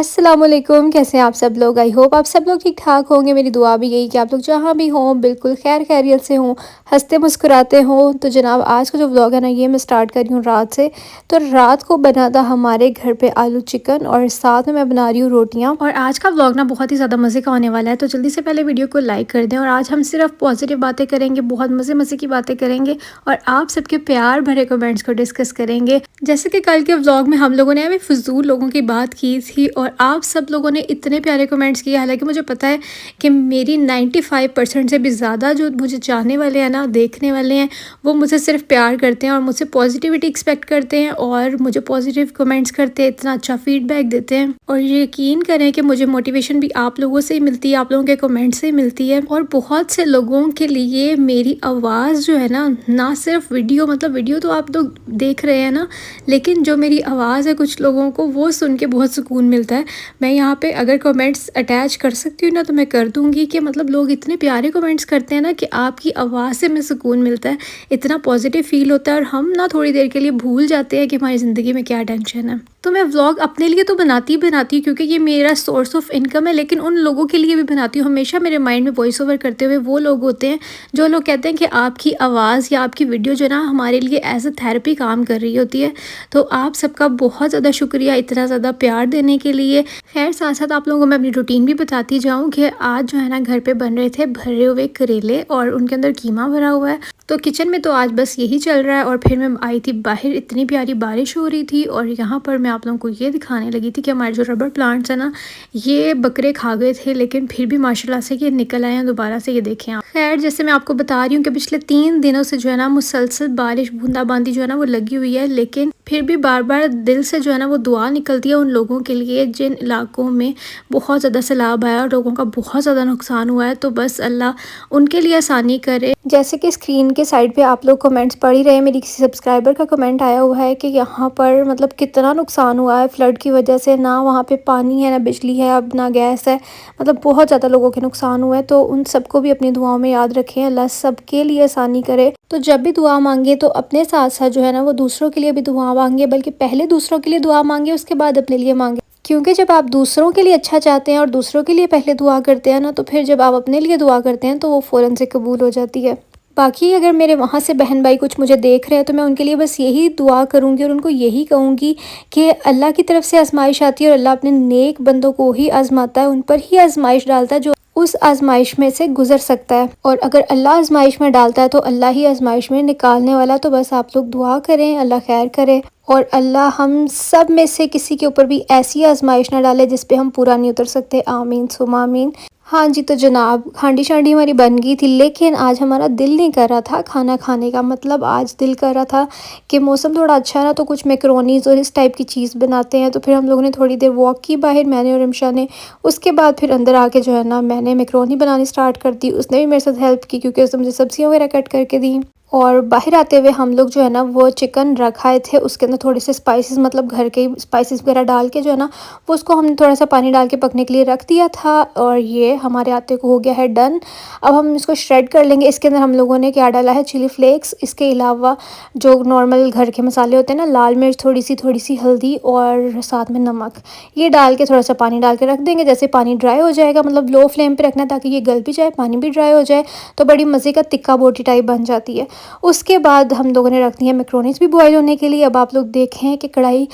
अस्सलामुअलैकुम, कैसे हैं आप सब लोग। आई होप आप सब लोग ठीक ठाक होंगे। मेरी दुआ भी यही कि आप लोग जहाँ भी हों बिल्कुल खैर खैरियत से हों, हंसते मुस्कुराते हों। तो जनाब आज का जो व्लॉग है ना, ये मैं स्टार्ट कर रही हूँ रात से। तो रात को बना था हमारे घर पे आलू चिकन और साथ में मैं बना रही हूँ रोटियाँ। और आज का व्लॉग ना बहुत ही ज़्यादा मज़े का होने वाला है, तो जल्दी से पहले वीडियो को लाइक कर दें। और आज हम सिर्फ पॉजिटिव बातें करेंगे, बहुत मज़े मज़े की बातें करेंगे और आप सबके प्यार भरे कमेंट्स को डिस्कस करेंगे। जैसे कि कल के व्लॉग में हम लोगों ने अभी फजूल लोगों की बात की थी और आप सब लोगों ने इतने प्यारे कमेंट्स किए। हालांकि मुझे पता है कि मेरी 95% से भी ज़्यादा जो मुझे चाहने वाले हैं ना, देखने वाले हैं, वो मुझे सिर्फ प्यार करते हैं और मुझसे पॉजिटिविटी एक्सपेक्ट करते हैं और मुझे पॉजिटिव कमेंट्स करते हैं, इतना अच्छा फीडबैक देते हैं। और यकीन करें कि मुझे मोटिवेशन भी आप लोगों से ही मिलती है, आप लोगों के कमेंट से ही मिलती है। और बहुत से लोगों के लिए मेरी आवाज़ जो है ना सिर्फ वीडियो, मतलब वीडियो तो आप लोग देख रहे हैं ना, लेकिन जो मेरी आवाज़ है कुछ लोगों को वो सुन के बहुत सुकून मिलता है। मैं यहाँ पे अगर कमेंट्स अटैच कर सकती हूँ ना तो मैं कर दूँगी कि मतलब लोग इतने प्यारे कमेंट्स करते हैं ना कि आपकी आवाज़ से हमें सुकून मिलता है, इतना पॉजिटिव फील होता है और हम ना थोड़ी देर के लिए भूल जाते हैं कि हमारी ज़िंदगी में क्या टेंशन है। तो मैं व्लॉग अपने लिए तो बनाती ही बनाती हूँ क्योंकि ये मेरा सोर्स ऑफ इनकम है, लेकिन उन लोगों के लिए भी बनाती हूँ। हमेशा मेरे माइंड में वॉइस ओवर करते हुए वो लोग होते हैं जो लोग कहते हैं कि आपकी आवाज़ या आपकी वीडियो जो ना हमारे लिए एज अ थेरेपी काम कर रही होती है। तो आप सबका बहुत ज़्यादा शुक्रिया इतना ज़्यादा प्यार देने के लिए। खैर साथ साथ आप लोगों को मैं अपनी रूटीन भी बताती जाऊँ कि आज जो है ना घर पे बन रहे थे भरे हुए करेले और उनके अंदर कीमा भरा हुआ है। तो किचन में तो आज बस यही चल रहा है। और फिर मैं आई थी बाहर, इतनी प्यारी बारिश हो रही थी और यहाँ पर मैं आप लोगों को ये दिखाने लगी थी कि हमारे जो रबर प्लांट्स है ना, ये बकरे खा गए थे, लेकिन फिर भी माशाल्लाह से ये निकल आए हैं दोबारा से। ये देखें आप। खैर जैसे मैं आपको बता रही हूँ कि पिछले 3 दिनों से जो है ना मुसलसल बारिश बूंदाबांदी जो है ना वो लगी हुई है, लेकिन फिर भी बार बार दिल से जो है ना वो दुआ निकलती है उन लोगों के लिए जिन इलाकों में बहुत ज़्यादा सैलाब आया और लोगों का बहुत ज़्यादा नुकसान हुआ है। तो बस अल्लाह उनके लिए आसानी करे। जैसे कि स्क्रीन के साइड पे आप लोग कमेंट्स पढ़ ही रहे हैं, मेरी किसी सब्सक्राइबर का कमेंट आया हुआ है कि यहाँ पर मतलब कितना नुकसान हुआ है फ्लड की वजह से। ना वहाँ पे पानी है, ना बिजली है, अब ना गैस है, मतलब बहुत ज़्यादा लोगों के नुकसान हुआ है। तो उन सबको भी अपनी दुआओं में याद रखें, अल्लाह सबके लिए आसानी करे। तो जब भी दुआ मांगे तो अपने साथ साथ जो है ना वो दूसरों के लिए भी दुआ मांगे, बल्कि पहले दूसरों के लिए दुआ मांगे उसके बाद अपने लिए मांगे। क्योंकि जब आप दूसरों के लिए अच्छा चाहते हैं और दूसरों के लिए पहले दुआ करते हैं ना, तो फिर जब आप अपने लिए दुआ करते हैं तो वो फ़ौरन से कबूल हो जाती है। बाकी अगर मेरे वहाँ से बहन भाई कुछ मुझे देख रहे हैं तो मैं उनके लिए बस यही दुआ करूँगी और उनको यही कहूँगी कि अल्लाह की तरफ से आजमाइश आती है और अल्लाह अपने नेक बंदों को ही आजमाता है, उन पर ही आजमाइश डालता है जो उस आजमाइश में से गुजर सकता है। और अगर अल्लाह आजमाइश में डालता है तो अल्लाह ही आजमाइश में निकालने वाला। तो बस आप लोग दुआ करें, अल्लाह खैर करे और अल्लाह हम सब में से किसी के ऊपर भी ऐसी आजमाइश ना डाले जिस पे हम पूरा नहीं उतर सकते। आमीन सुमा आमीन। हाँ जी, तो जनाब हांडी शांडी हमारी बन गई थी, लेकिन आज हमारा दिल नहीं कर रहा था खाना खाने का। मतलब आज दिल कर रहा था कि मौसम थोड़ा अच्छा है ना, तो कुछ मैकरोनीज़ और इस टाइप की चीज़ बनाते हैं। तो फिर हम लोगों ने थोड़ी देर वॉक की बाहर, मैंने और रिमशा ने। उसके बाद फिर अंदर आके जो है ना मैंने मैकरोनी बनानी स्टार्ट कर दी। उसने भी मेरे साथ हेल्प की क्योंकि उसने मुझे सब्जियाँ वगैरह कट करके दी। और बाहर आते हुए हम लोग जो है ना वो चिकन रखाए थे, उसके अंदर थोड़े से स्पाइसेस, मतलब घर के स्पाइसेस वगैरह डाल के जो है ना वो उसको हमने थोड़ा सा पानी डाल के पकने के लिए रख दिया था। और ये हमारे आते को हो गया है डन। अब हम इसको श्रेड कर लेंगे। इसके अंदर हम लोगों ने क्या डाला है, चिली फ्लेक्स, इसके अलावा जो नॉर्मल घर के मसाले होते हैं ना, लाल मिर्च थोड़ी सी हल्दी और साथ में नमक, ये डाल के थोड़ा सा पानी डाल के रख देंगे। जैसे पानी ड्राई हो जाएगा, मतलब लो फ्लेम पर रखना ताकि ये गल भी जाए, पानी भी ड्राई हो जाए, तो बड़ी मज़े का तिक्का बोटी टाइप बन जाती है। उसके बाद हम लोगों ने रख दी है मैक्रोनीस भी बॉईल होने के लिए। अब आप लोग देखें कि कढ़ाई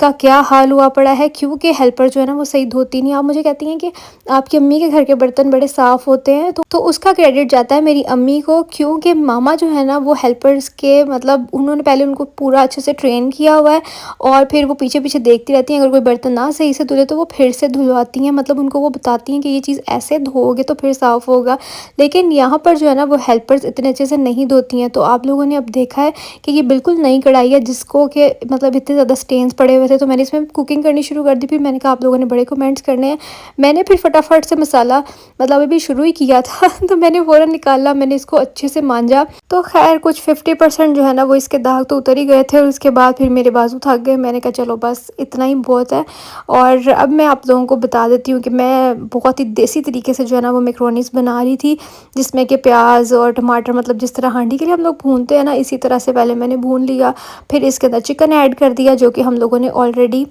का क्या हाल हुआ पड़ा है, क्योंकि हेल्पर जो है ना वो सही धोती नहीं। आप मुझे कहती हैं कि आपकी अम्मी के घर के बर्तन बड़े साफ़ होते हैं, तो उसका क्रेडिट जाता है मेरी अम्मी को, क्योंकि मामा जो है ना वो हेल्पर्स के मतलब उन्होंने पहले उनको पूरा अच्छे से ट्रेन किया हुआ है और फिर वो पीछे पीछे देखती रहती हैं। अगर कोई बर्तन ना सही से धुले तो वो फिर से धुलवाती हैं, मतलब उनको वो बताती हैं कि ये चीज़ ऐसे धोओगे तो फिर साफ़ होगा। लेकिन यहाँ पर जो है ना वो हेल्पर्स इतने अच्छे से नहीं धोती हैं। तो आप लोगों ने अब देखा है कि ये बिल्कुल नई कढ़ाई है जिसको कि मतलब इतने ज़्यादा स्टेन्स पड़े हुए थे। तो मैंने इसमें कुकिंग करनी शुरू कर दी। फिर मैंने कहा आप लोगों ने बड़े कमेंट्स करने हैं, मैंने फिर फटाफट से मसाला मतलब अभी शुरू ही किया था तो मैंने फ़ौरन निकाला, मैंने इसको अच्छे से मांजा। तो खैर कुछ 50% जो है ना वो इसके दाग तो उतर ही गए थे और उसके बाद फिर मेरे बाजू थक गए। मैंने कहा चलो बस इतना ही बहुत है। और अब मैं आप लोगों को बता देती हूँ कि मैं बहुत ही देसी तरीके से जो है ना वो मैक्रोनीस बना रही थी, जिसमें कि प्याज और टमाटर, मतलब जिस तरह हांडी के लिए हम लोग भूनते हैं ना, इसी तरह से पहले मैंने भून लिया। फिर इसके अंदर चिकन ऐड कर दिया जो कि हम लोगों ने ऑलरेडी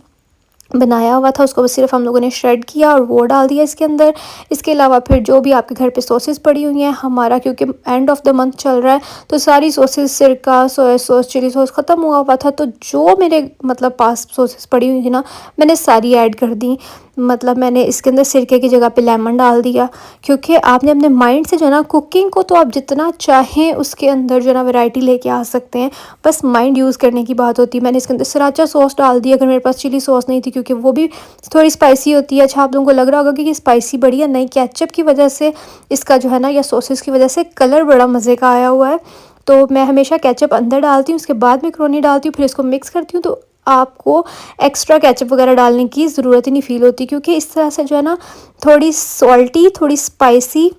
बनाया हुआ था उसको सिर्फ हम लोगों ने श्रेड किया और वो डाल दिया इसके अंदर। इसके अलावा फिर जो भी आपके घर पे सॉसेस पड़ी हुई हैं, हमारा क्योंकि एंड ऑफ द मंथ चल रहा है तो सारी सॉसेस, सिरका, सोया सॉस, चिली सॉस ख़त्म हुआ था, तो जो मेरे मतलब पास सॉसेस पड़ी हुई थी ना, मैंने सारी ऐड कर दी। मतलब मैंने इसके अंदर सिरके की जगह पे लेमन डाल दिया, क्योंकि आपने अपने माइंड से जो है ना, कुकिंग को तो आप जितना चाहें उसके अंदर जो है ना वैरायटी लेके आ सकते हैं, बस माइंड यूज़ करने की बात होती है। मैंने इसके अंदर सराचा सॉस डाल दी, अगर मेरे पास चिली सॉस नहीं थी, क्योंकि वो भी थोड़ी स्पाइसी होती है। अच्छा, आप लोगों को लग रहा होगा कि ये स्पाइसी बड़ी है, नहीं, केचप की वजह से इसका जो है ना, या सॉसेस की वजह से कलर बड़ा मज़े का आया हुआ है। तो मैं हमेशा केचप अंदर डालती हूँ, उसके बाद मैक्रोनी डालती हूँ, फिर इसको मिक्स करती हूँ, तो आपको एक्स्ट्रा केचप वगैरह डालने की ज़रूरत ही नहीं फ़ील होती, क्योंकि इस तरह से जो है ना थोड़ी सॉल्टी, थोड़ी स्पाइसी,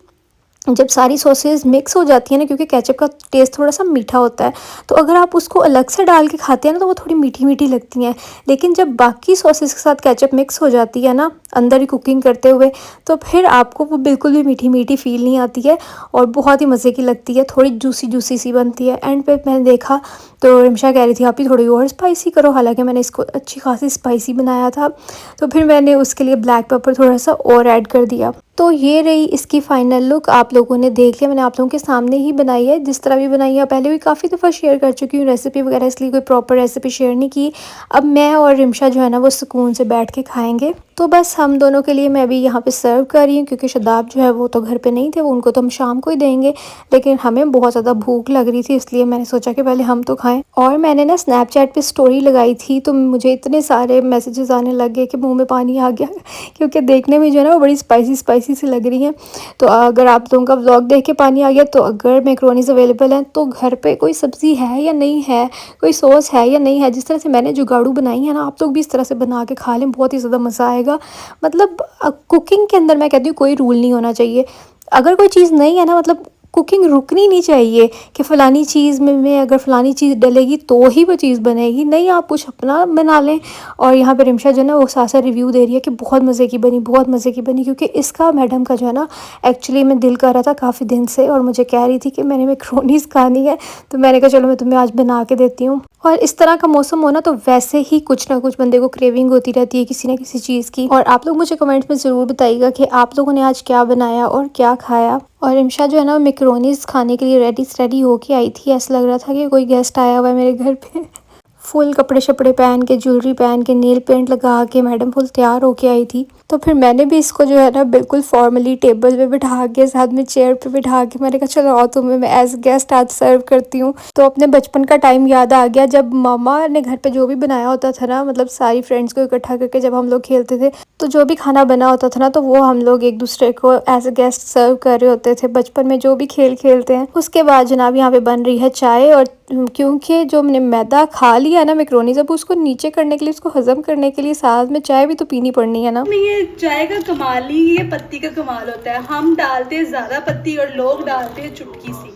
जब सारी सॉसेस मिक्स हो जाती है ना, क्योंकि केचप का टेस्ट थोड़ा सा मीठा होता है, तो अगर आप उसको अलग से डाल के खाते हैं ना तो वो थोड़ी मीठी मीठी लगती हैं। लेकिन जब बाकी सॉसेस के साथ केचप मिक्स हो जाती है ना अंदर ही कुकिंग करते हुए, तो फिर आपको वो बिल्कुल भी मीठी मीठी फील नहीं आती है और बहुत ही मज़े की लगती है, थोड़ी जूसी जूसी सी बनती है। एंड पे मैंने देखा तो रिमशा कह रही थी आप ही थोड़ी और स्पाइसी करो, हालांकि मैंने इसको अच्छी खासी स्पाइसी बनाया था, तो फिर मैंने उसके लिए ब्लैक पेपर थोड़ा सा और ऐड कर दिया। तो ये रही इसकी फ़ाइनल लुक, आप लोगों ने देख लिया, मैंने आप लोगों के सामने ही बनाई है, जिस तरह भी बनाई है पहले भी काफ़ी दफ़ा शेयर कर चुकी हूँ रेसिपी वगैरह, इसलिए कोई प्रॉपर रेसिपी शेयर नहीं की। अब मैं और रिमशा जो है ना वो सुकून से बैठ के खाएंगे। तो बस हम दोनों के लिए मैं अभी यहाँ पे सर्व कर रही हूँ, क्योंकि शदाब जो है वो तो घर पे नहीं थे, वो उनको तो हम शाम को ही देंगे, लेकिन हमें बहुत ज़्यादा भूख लग रही थी, इसलिए मैंने सोचा कि पहले हम तो खाएं। और मैंने ना स्नैपचैट पे स्टोरी लगाई थी, तो मुझे इतने सारे मैसेजेस आने लग गए कि मुँह में पानी आ गया क्योंकि देखने में जो है ना वो बड़ी स्पाइसी स्पाइसी सी लग रही हैं। तो अगर आप लोगों का व्लॉग देख के पानी आ गया, तो अगर मैक्रोनीज अवेलेबल हैं तो घर पे कोई सब्ज़ी है या नहीं है, कोई सॉस है या नहीं है, जिस तरह से मैंने जुगाड़ू बनाई है ना, आप लोग भी इस तरह से बना के खा लें, बहुत ही ज़्यादा मज़ा आएगा। मतलब कुकिंग के अंदर मैं कहती हूँ कोई रूल नहीं होना चाहिए। अगर कोई चीज़ नहीं है ना, मतलब कुकिंग रुकनी नहीं चाहिए कि फ़लानी चीज़ में अगर फ़लानी चीज़ डलेगी तो ही वो चीज़ बनेगी, नहीं, आप कुछ अपना बना लें। और यहाँ पे रिमशा जो है ना वो सासा रिव्यू दे रही है कि बहुत मज़े की बनी, बहुत मज़े की बनी, क्योंकि इसका मैडम का जो है ना एक्चुअली में दिल कर रहा था काफ़ी दिन से, और मुझे कह रही थी कि मैंने मैक्रोनीज़ खानी है, तो मैंने कहा चलो मैं तुम्हें आज बना के देती हूँ। और इस तरह का मौसम हो ना, तो वैसे ही कुछ ना कुछ बंदे को क्रेविंग होती रहती है किसी न किसी चीज़ की। और आप लोग मुझे कमेंट्स में ज़रूर बताइएगा कि आप लोगों ने आज क्या बनाया और क्या खाया। और इमशा जो है ना मैक्रोनीज़ खाने के लिए रेडी होके आई थी, ऐसा लग रहा था कि कोई गेस्ट आया हुआ है मेरे घर पे। फुल कपड़े शपड़े पहन के, ज्वेलरी पहन के, नेल पेंट लगा के मैडम फुल तैयार होके आई थी। तो फिर मैंने भी इसको जो है ना बिल्कुल फॉर्मली टेबल पे बिठा के, साथ में चेयर पे बिठा के, मैंने कहा चलो आओ तुम्हें मैं एज गेस्ट आज सर्व करती हूँ। तो अपने बचपन का टाइम याद आ गया, जब मामा ने घर पे जो भी बनाया होता था ना, मतलब सारी फ्रेंड्स को इकट्ठा करके जब हम लोग खेलते थे, तो जो भी खाना बना होता था ना, तो वो हम लोग एक दूसरे को एज ए गेस्ट सर्व कर रहे होते थे बचपन में, जो भी खेल खेलते हैं। उसके बाद जनाब यहाँ पे बन रही है चाय, और क्योंकि जो मैंने मैदा खा लिया ना मैक्रोनी, जब उसको नीचे करने के लिए, उसको हजम करने के लिए साथ में चाय भी तो पीनी पड़नी है ना। ये चाय का कमाल ही ये पत्ती का कमाल होता है, हम डालते हैं ज्यादा पत्ती और लोग डालते हैं चुटकी सी,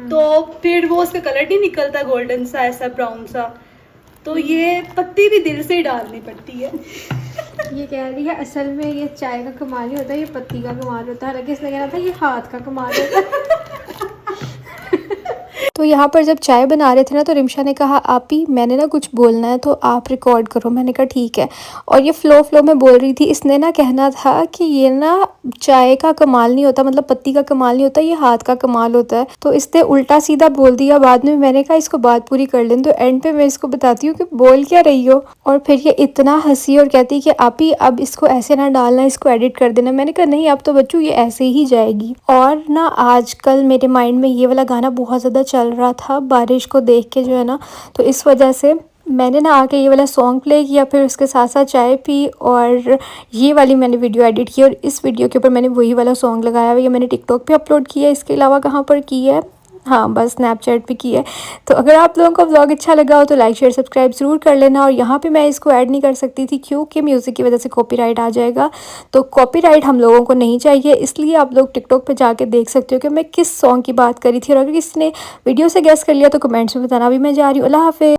तो फिर वो उसका कलर नहीं निकलता गोल्डन सा, ऐसा ब्राउन सा, तो ये पत्ती भी दिल से ही डालनी पड़ती है। ये कह रही है असल में ये चाय का कमाल ही होता है, ये पत्ती का कमाल होता है, हालांकि इसने कहना था ये हाथ का कमाल होता है। तो यहाँ पर जब चाय बना रहे थे ना, तो रिमशा ने कहा आप ही, मैंने ना कुछ बोलना है तो आप रिकॉर्ड करो। मैंने कहा ठीक है। और ये फ्लो में बोल रही थी, इसने ना कहना था कि ये ना चाय का कमाल नहीं होता, मतलब पत्ती का कमाल नहीं होता, ये हाथ का कमाल होता है। तो इसने उल्टा सीधा बोल दिया बाद में। मैंने कहा इसको बात पूरी कर लें, तो एंड पे मैं इसको बताती हूँ कि बोल क्या रही हो। और फिर ये इतना हंसी और कहती कि आप ही अब इसको ऐसे ना डालना, इसको एडिट कर देना। मैंने कहा नहीं, अब तो बच्चों ये ऐसे ही जाएगी। और ना आजकल मेरे माइंड में ये वाला गाना बहुत ज़्यादा चल रहा था बारिश को देख के जो है ना, तो इस वजह से मैंने ना आके ये वाला सॉन्ग प्ले किया, फिर उसके साथ साथ चाय पी, और ये वाली मैंने वीडियो एडिट की, और इस वीडियो के ऊपर मैंने वही वाला सॉन्ग लगाया हुआ। ये मैंने टिकटॉक पे अपलोड किया है, इसके अलावा कहाँ पर की है, हाँ बस स्नैपचैट पे की है। तो अगर आप लोगों को व्लॉग अच्छा लगा हो तो लाइक शेयर सब्सक्राइब ज़रूर कर लेना। और यहाँ पे मैं इसको ऐड नहीं कर सकती थी क्योंकि म्यूज़िक की वजह से कॉपीराइट आ जाएगा, तो कॉपीराइट हम लोगों को नहीं चाहिए, इसलिए आप लोग टिकटॉक पे जाके देख सकते हो कि मैं किस सॉन्ग की बात करी थी। और अगर किसी ने वीडियो से गेस कर लिया तो कमेंट्स में बताना। भी मैं जा रही हूँ, अल्लाह हाफिज़।